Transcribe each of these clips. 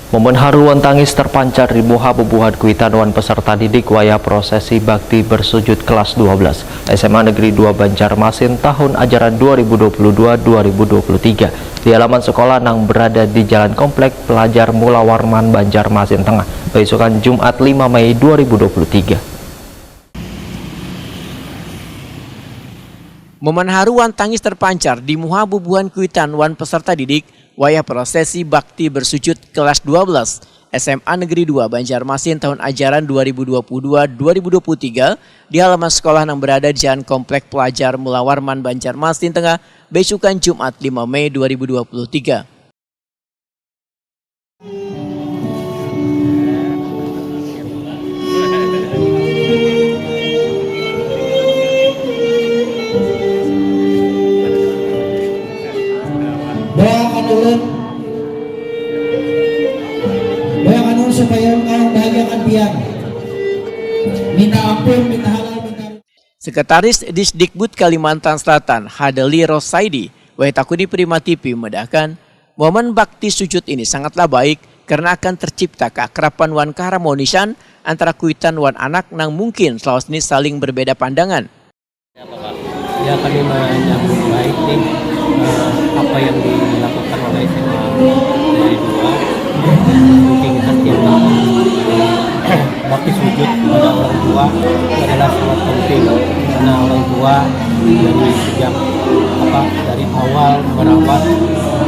Momen haru wan tangis terpancar di muha bubuhan kuitan wan peserta didik waya prosesi bakti bersujud kelas 12 SMA Negeri 2 Banjarmasin tahun ajaran 2022-2023 di halaman sekolah yang berada di Jalan Komplek Pelajar Mula Warman Banjarmasin Tengah, besokan Jumat 5 Mei 2023. Momen haru wan tangis terpancar di muha bubuhan kuitan wan peserta didik wayah prosesi bakti bersujud kelas 12 SMA Negeri 2 Banjarmasin tahun ajaran 2022-2023 di halaman sekolah yang berada di Jalan Komplek Pelajar Mula Warman Banjarmasin Tengah, besokan Jumat 5 Mei 2023. Doakan ulun supaya engkau bahagiakan pian. Minta ampun, minta halal, minta. Sekretaris Disdikbud Kalimantan Selatan Hadeli Rosaidi Waitakuni Prima TV memedahkan momen bakti sujud ini sangatlah baik karena akan tercipta keakraban wan keharmonisan antara kuitan wan anak nang mungkin selama ini saling berbeda pandangan. Ya, kami menyambut baik nih apa yang dilakukan oleh SMA Negeri 2. Mungkin kita setiap tahun bakti sujud kepada orang tua adalah sangat penting karena orang tua dari sejak dari awal merawat,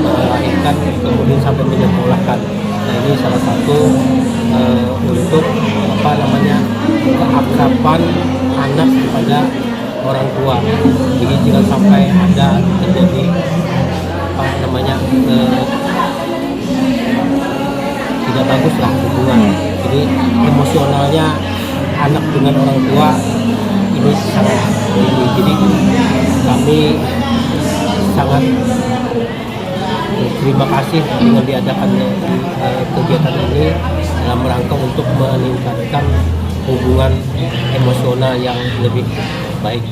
melahirkan, kemudian sampai menyekolahkan. Nah, ini salah satu untuk keakraban anak kepada orang tua. Jadi jangan sampai ada terjadi tidak bagus lah hubungan. Jadi emosionalnya anak dengan orang tua ini sangat tinggi. Jadi kami sangat terima kasih dengan diadakannya kegiatan ini dalam rangka untuk meningkatkan hubungan emosional yang lebih baik.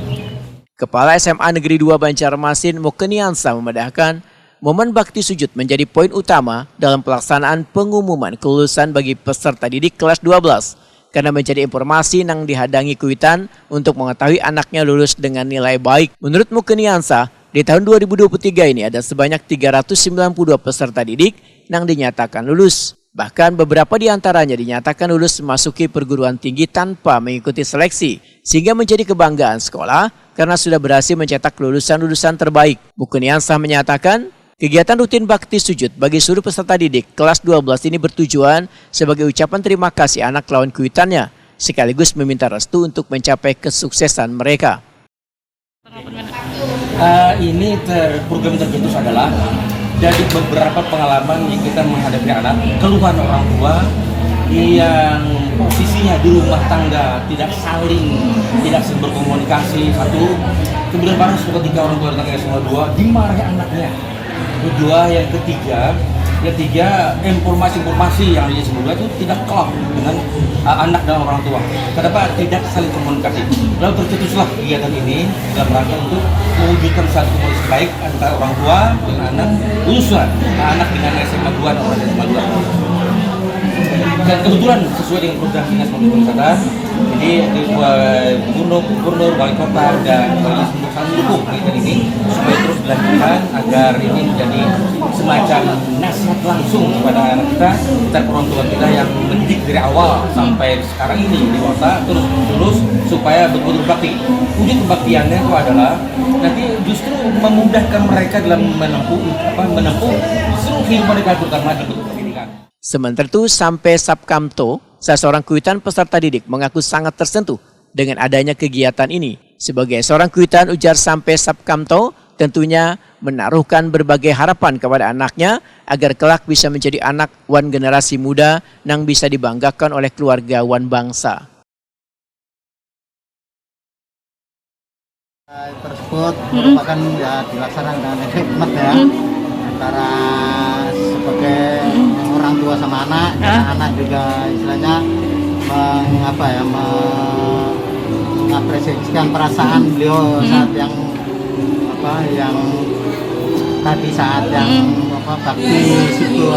Kepala SMA Negeri 2 Banjarmasin Mokeniansa memedahkan momen bakti sujud menjadi poin utama dalam pelaksanaan pengumuman kelulusan bagi peserta didik kelas 12 karena menjadi informasi yang dihadangi kuitan untuk mengetahui anaknya lulus dengan nilai baik. Menurut Mokeniansa, di tahun 2023 ini ada sebanyak 392 peserta didik yang dinyatakan lulus. Bahkan beberapa di antaranya dinyatakan lulus memasuki perguruan tinggi tanpa mengikuti seleksi, sehingga menjadi kebanggaan sekolah karena sudah berhasil mencetak lulusan-lulusan terbaik. Mokeniansa menyatakan, kegiatan rutin bakti sujud bagi seluruh peserta didik kelas 12 ini bertujuan sebagai ucapan terima kasih anak lawan kuitannya, sekaligus meminta restu untuk mencapai kesuksesan mereka. Ini program tercetus adalah dari beberapa pengalaman yang kita menghadapi anak, keluhan orang tua yang posisinya di rumah tangga tidak berkomunikasi, satu. Kemudian baru ketika orang tua datang ke SMA 2 dimarahi anaknya. Kedua, yang ketiga informasi yang di SMA 2 itu tidak klop dengan anak dan orang tua. Kenapa tidak saling komunikasi? Lalu tercetuslah kegiatan ini dalam rangka untuk mewujudkan satu komunikasi baik antara orang tua dengan anak, lulusan anak dengan SMA 2 dan orang SMA 2. Dan kebetulan sesuai dengan program dinas pariwisata, jadi gubernur, wali kota dan dinas untuk saling mendukung kegiatan ini supaya terus dilanjutkan agar ini menjadi semacam nasihat langsung kepada anak kita orang tua kita yang mendidik dari awal sampai sekarang ini dewasa terus lulus supaya betul-betul bakti. Wujud kebaktiannya itu adalah nanti justru memudahkan mereka dalam menempuh seluruh kehidupan mereka, terutama di pendidikan. Sementara itu, sampai Sapkamto, salah seorang kuitan peserta didik mengaku sangat tersentuh dengan adanya kegiatan ini. Sebagai seorang kuitan, ujar sampai Sapkamto, tentunya menaruhkan berbagai harapan kepada anaknya agar kelak bisa menjadi anak wan generasi muda yang bisa dibanggakan oleh keluarga wan bangsa. Tersebut merupakan dilaksanakan dengan hikmat antara sebagai orang tua sama anak, anak juga istilahnya mengapresiasikan perasaan beliau saat yang bakti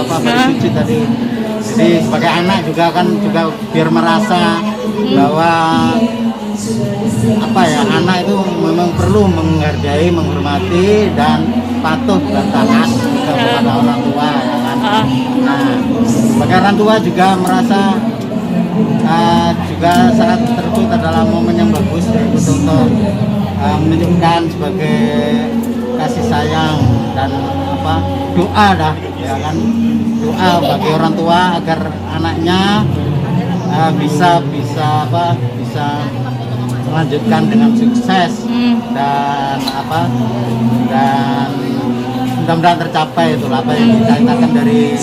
bersujud tadi Jadi sebagai anak juga kan juga biar merasa bahwa apa ya, anak itu memang perlu menghargai, menghormati dan patuh dan taat kepada orang tua ya kan. Nah, sebagai orang tua juga merasa juga sangat tersebut adalah momen yang bagus yaitu untuk menunjukkan sebagai kasih sayang dan doa dah ya kan, doa bagi orang tua agar anaknya bisa melanjutkan dengan sukses dan dan mudah-mudahan tercapai itu apa yang kita inginkan dari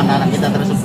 anak kita tersebut.